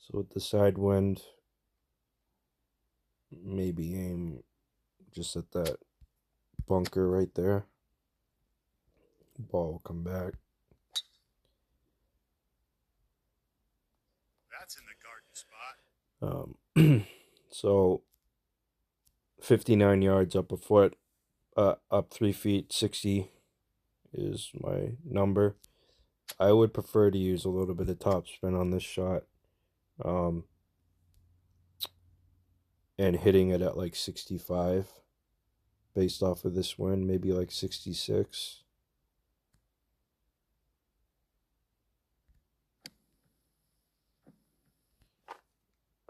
So with the side wind, maybe aim just at that bunker right there. Ball will come back. That's in the garden spot. So 59 yards up a foot, up 3 feet, 60 is my number. I would prefer to use a little bit of topspin on this shot, um, and hitting it at like 65 based off of this wind, maybe like 66.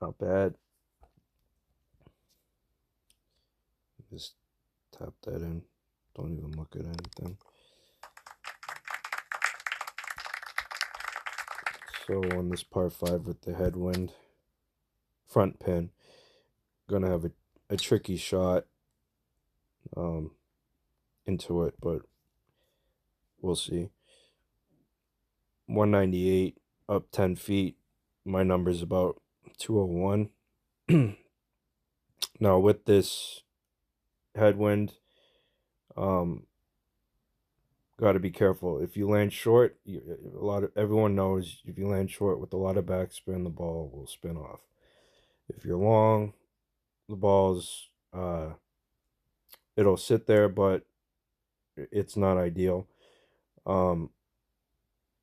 Not bad. Just tap that in. Don't even look at anything. So on this par 5 with the headwind, front pin, gonna have a tricky shot um, into it, but we'll see. 198 up 10 feet. My number's about 201. Now with this headwind, um, got to be careful. If you land short, everyone knows if you land short with a lot of backspin, the ball will spin off. If you're long, the ball's it'll sit there, but it's not ideal. Um,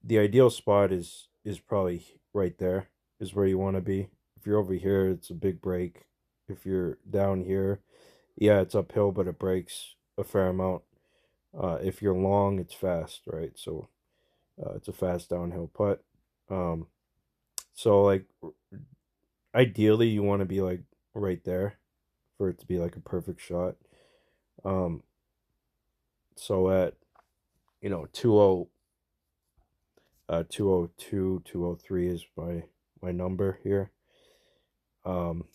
the ideal spot is probably right there, is where you want to be. If you're over here, it's a big break. If you're down here, yeah, it's uphill, but it breaks a fair amount. If you're long, it's fast, right? So it's a fast downhill putt. Um, so like ideally, you want to be like right there for it to be like a perfect shot. Um, so at 20 202, 203 is my number here. Um,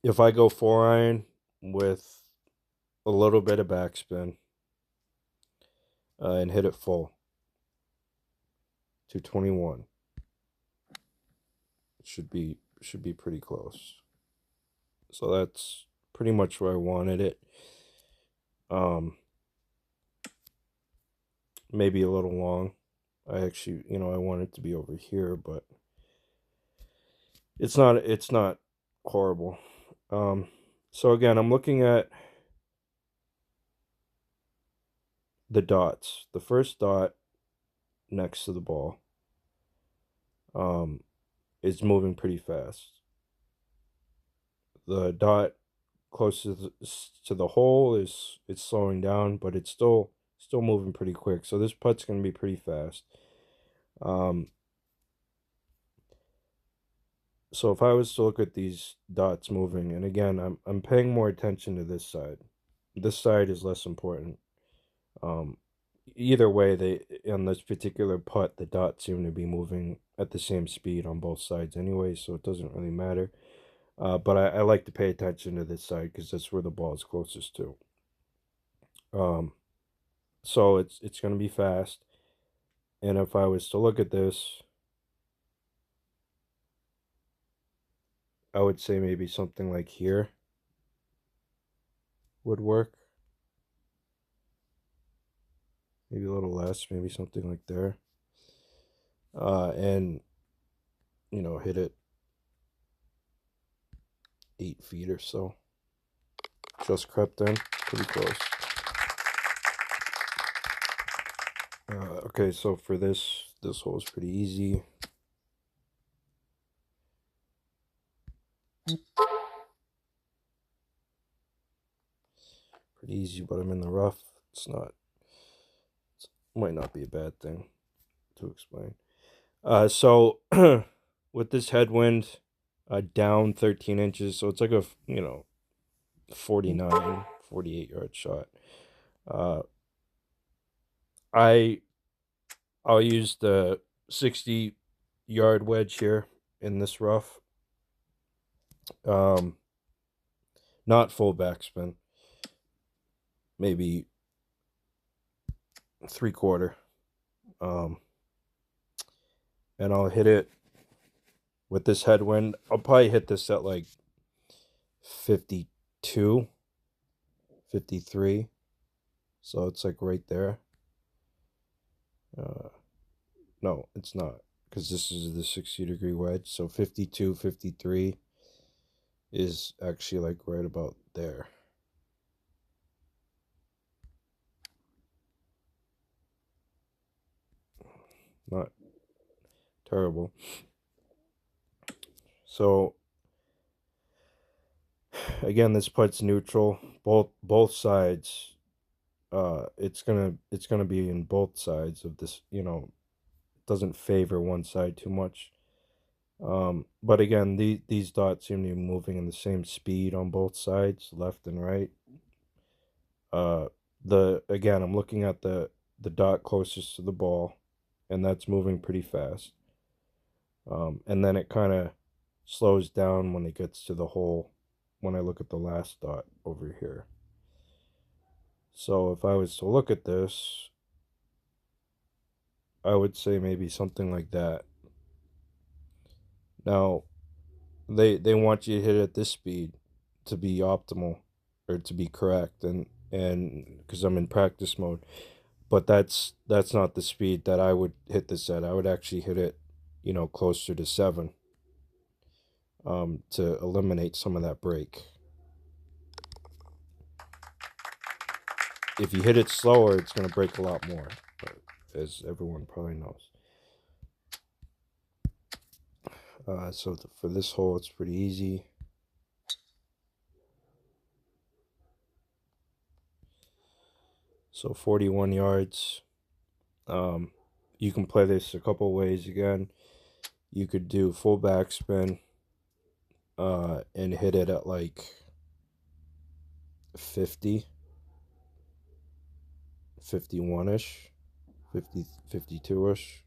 if I go 4-iron with a little bit of backspin, and hit it full, 221, it should be pretty close. So that's pretty much where I wanted it. Maybe a little long. I actually, I want it to be over here, but it's not horrible. Um, so again, I'm looking at the dots. The first dot next to the ball, um, is moving pretty fast. The dot closest to the hole is it's slowing down, but it's still moving pretty quick. So this putt's gonna be pretty fast. Um, so if I was to look at these dots moving, and again, I'm paying more attention to this side. This side is less important. Um, Either way, they on this particular putt, the dots seem to be moving at the same speed on both sides anyway, so it doesn't really matter. But I like to pay attention to this side because that's where the ball is closest to. Um, so it's gonna be fast, and if I was to look at this, I would say maybe something like here would work. Maybe a little less, maybe something like there. And hit it 8 feet or so. Just crept in, pretty close. Okay, so for this hole is pretty easy. Pretty easy, but I'm in the rough. It's not. It might not be a bad thing to explain. So with this headwind, down 13 inches, so it's like a 49, 48 yard shot. Uh, I I'll use the 60-yard wedge here in this rough. Um, Not full backspin, maybe 3/4. And I'll hit it with this headwind, I'll probably hit this at like 52, 53. So it's like right there. Uh, no, it's not, because this is the 60-degree wedge. So 52, 53 is actually like right about there. Not terrible. So again, this putt's neutral. Both sides. It's gonna be in both sides of this. It doesn't favor one side too much. But again, these dots seem to be moving in the same speed on both sides, left and right. Uh, the again, I'm looking at the dot closest to the ball, and that's moving pretty fast. And then it kind of slows down when it gets to the hole. When I look at the last dot over here. So if I was to look at this, I would say maybe something like that. Now, they want you to hit it at this speed to be optimal or to be correct, and because I'm in practice mode, but that's not the speed that I would hit this at. I would actually hit it, closer to 7, to eliminate some of that break. If you hit it slower, it's going to break a lot more, as everyone probably knows. So for this hole, it's pretty easy. So 41 yards. Um, you can play this a couple ways again. You could do full backspin, and hit it at like 50, 51-ish, 50, 52-ish.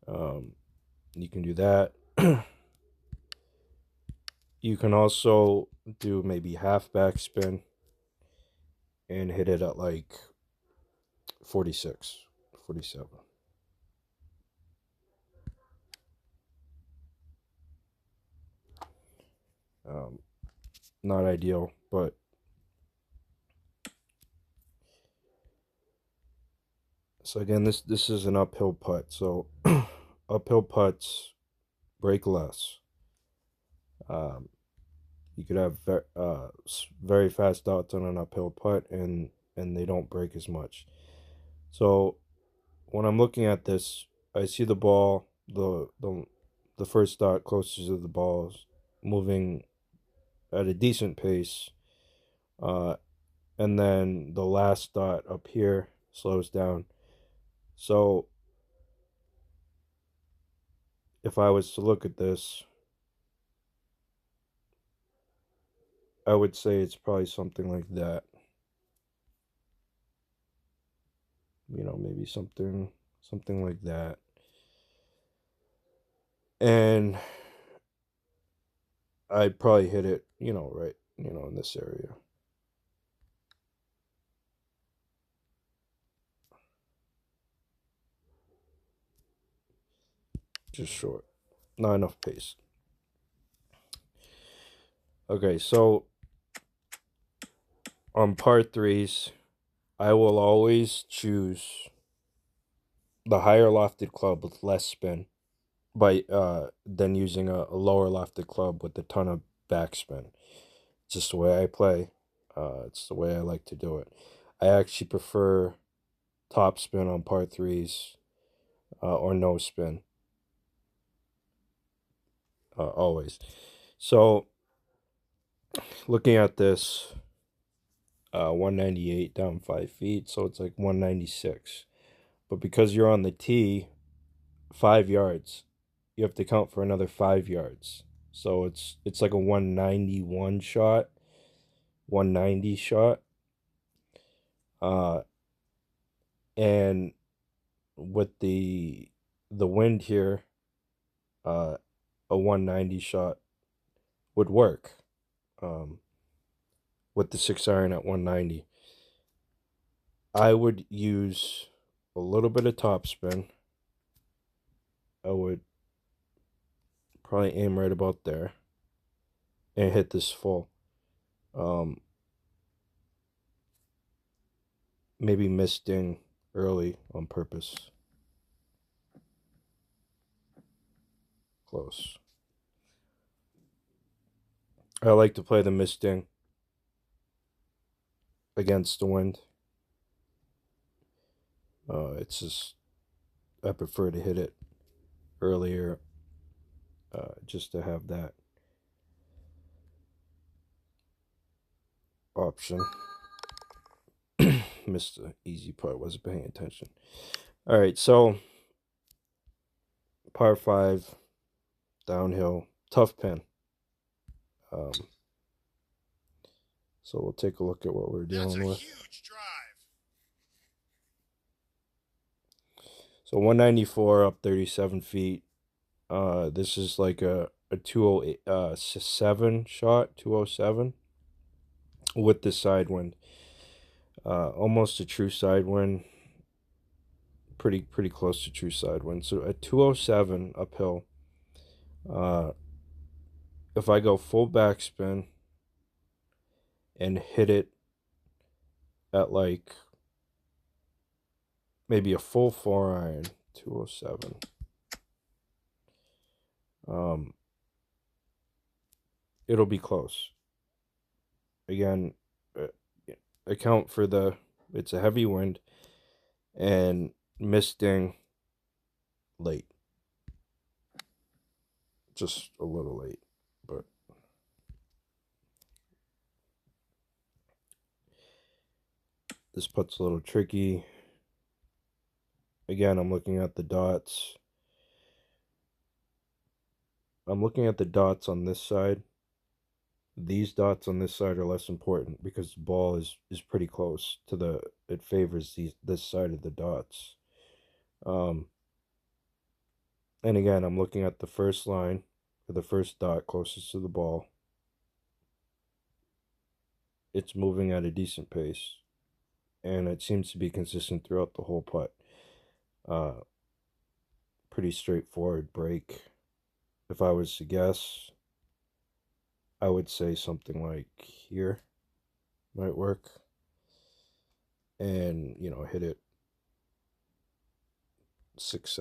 Um, you can do that. You can also do maybe half backspin and hit it at like 46, 47. Um, Not ideal, but so again, this is an uphill putt. So uphill putts break less. Um, you could have very fast dots on an uphill putt, and they don't break as much. So when I'm looking at this, I see the ball, the first dot closest to the ball is moving at a decent pace, uh, and then the last dot up here slows down. So if I was to look at this, I would say it's probably something like that. Maybe something like that. And I'd probably hit it, right, in this area. Just short. Not enough pace. Okay, so on par threes, I will always choose the higher lofted club with less spin by than using a lower lofted club with a ton of backspin. It's just the way I play. It's the way I like to do it. I actually prefer top spin on par threes, or no spin, always. So looking at this, 198 down 5 feet, so it's like 196. But because you're on the tee 5 yards, you have to count for another 5 yards. So it's like a 191 shot, 190 shot. Uh, and with the wind here, uh, a 190 shot would work. Um, with the 6 iron at 190, I would use a little bit of topspin. I would probably aim right about there and hit this full. Um, Maybe misting early on purpose. Close. I like to play the misting against the wind. It's just I prefer to hit it earlier, just to have that option. Missed the easy part. Wasn't paying attention. All right, so par five, downhill, tough pin. Um, so we'll take a look at what we're That's dealing a with. huge drive. So 194 up 37 feet. This is like a 207 shot, 207 with the side wind. Almost a true side wind. Pretty close to true side wind. So at 207 uphill. Uh, if I go full backspin and hit it at like maybe a full 4-iron, 207. It'll be close. Again, uh, account for it's a heavy wind and misting late. Just a little late, but this putt's a little tricky. Again, I'm looking at the dots. I'm looking at the dots on this side. These dots on this side are less important because the ball is pretty close to it favors this side of the dots. Um, and again, I'm looking at the first line, or the first dot closest to the ball. It's moving at a decent pace, and it seems to be consistent throughout the whole putt. Pretty straightforward break. If I was to guess, I would say something like here might work. And, hit it 6,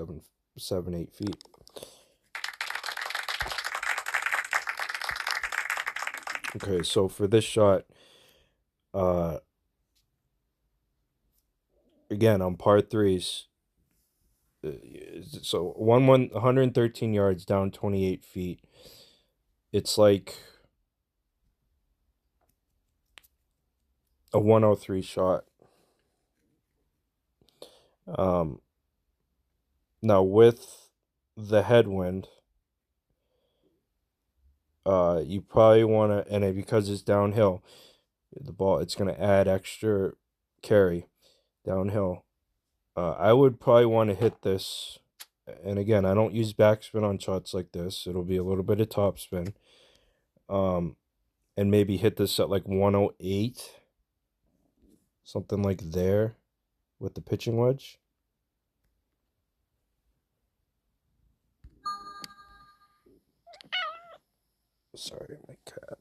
7, 8 feet. Okay, so for this shot, uh, again, on par threes, so 113 yards down 28 feet. It's like a 103 shot. Now with the headwind, you probably want to, and because it's downhill, it's going to add extra carry downhill. I would probably want to hit this, and again, I don't use backspin on shots like this. It'll be a little bit of topspin, and maybe hit this at like 108, something like there, with the pitching wedge. Sorry, my cat.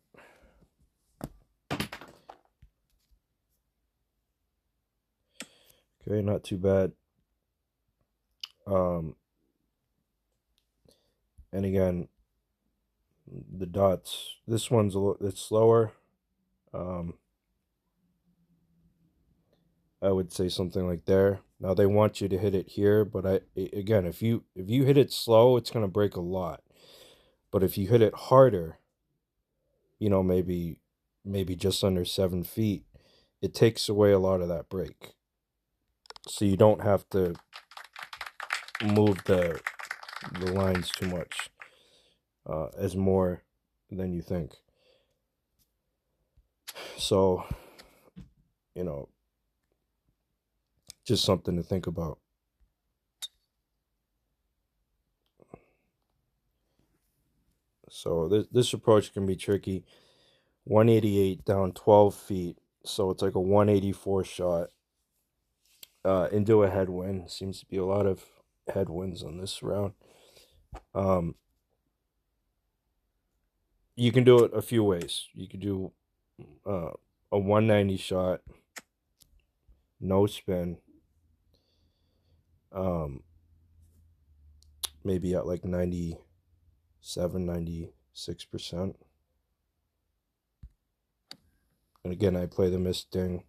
Okay, not too bad. And again, the dots. This one's it's slower. I would say something like there. Now they want you to hit it here, but again, if you hit it slow, it's gonna break a lot. But if you hit it harder, maybe just under 7 feet, it takes away a lot of that break. So you don't have to move the lines too much, as more than you think. So, you know, just something to think about. So this approach can be tricky. 188 down 12 feet, so it's like a 184 shot. into a headwind. Seems to be a lot of headwinds on this round. Um, you can do it a few ways. You could do uh, a 190 shot, no spin, um, maybe at like 97, 96%. And again, I play the missed ding,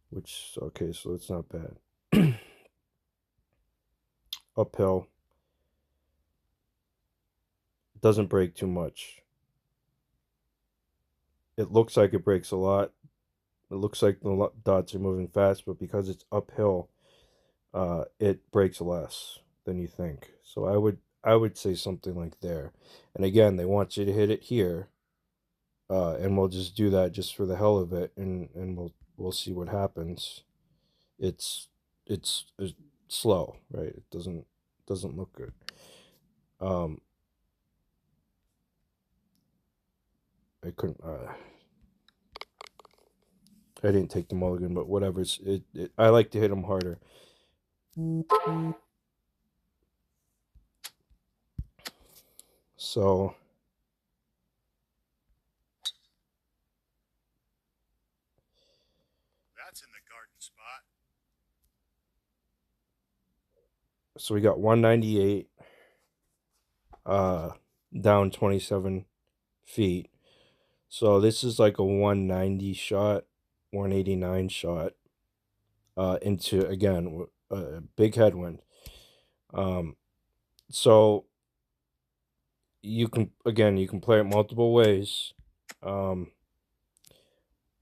which, okay, so it's not bad. Uphill, doesn't break too much. It looks like it breaks a lot. It looks like the dots are moving fast, but because it's uphill, it breaks less than you think. So I would say something like there. And again, they want you to hit it here, and we'll just do that just for the hell of it, and we'll see what happens. It's it's slow, right? It doesn't look good. Um, I couldn't. I didn't take the mulligan, but whatever. I like to hit them harder. So That's in the garden spot. we got 198, uh, down 27 feet. So this is like a 190 shot, 189 shot, into again a big headwind. Um, so you can play it multiple ways. Um,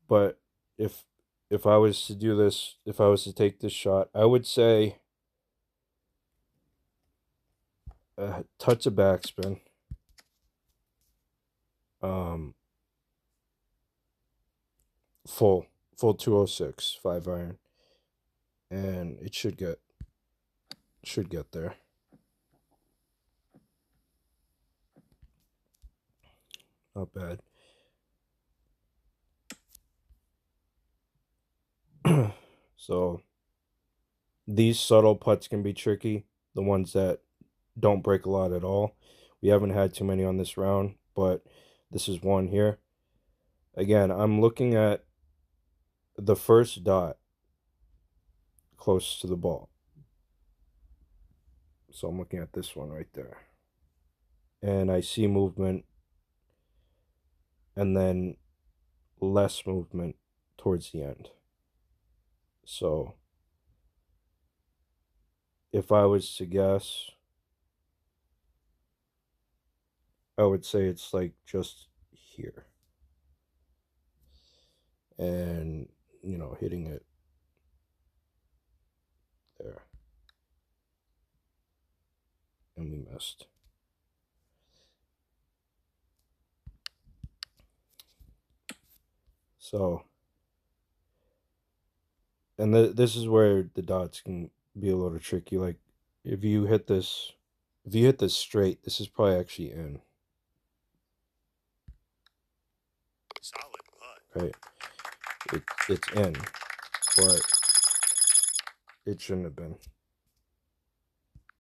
but if if I was to do this, if I was to take this shot, I would say a touch of backspin. Um, full full 206 5 iron, and it should get there. Not bad. So these subtle putts can be tricky. The ones that don't break a lot at all. We haven't had too many on this round, but this is one here. Again, I'm looking at the first dot close to the ball. So I'm looking at this one right there. And I see movement and then less movement towards the end. So if I was to guess, I would say it's like just here. And, hitting it there. And we missed. So, and this is where the dots can be a little tricky. Like, if you hit this, if you hit this straight, this is probably actually in, Solid putt. right? It's in, but it shouldn't have been.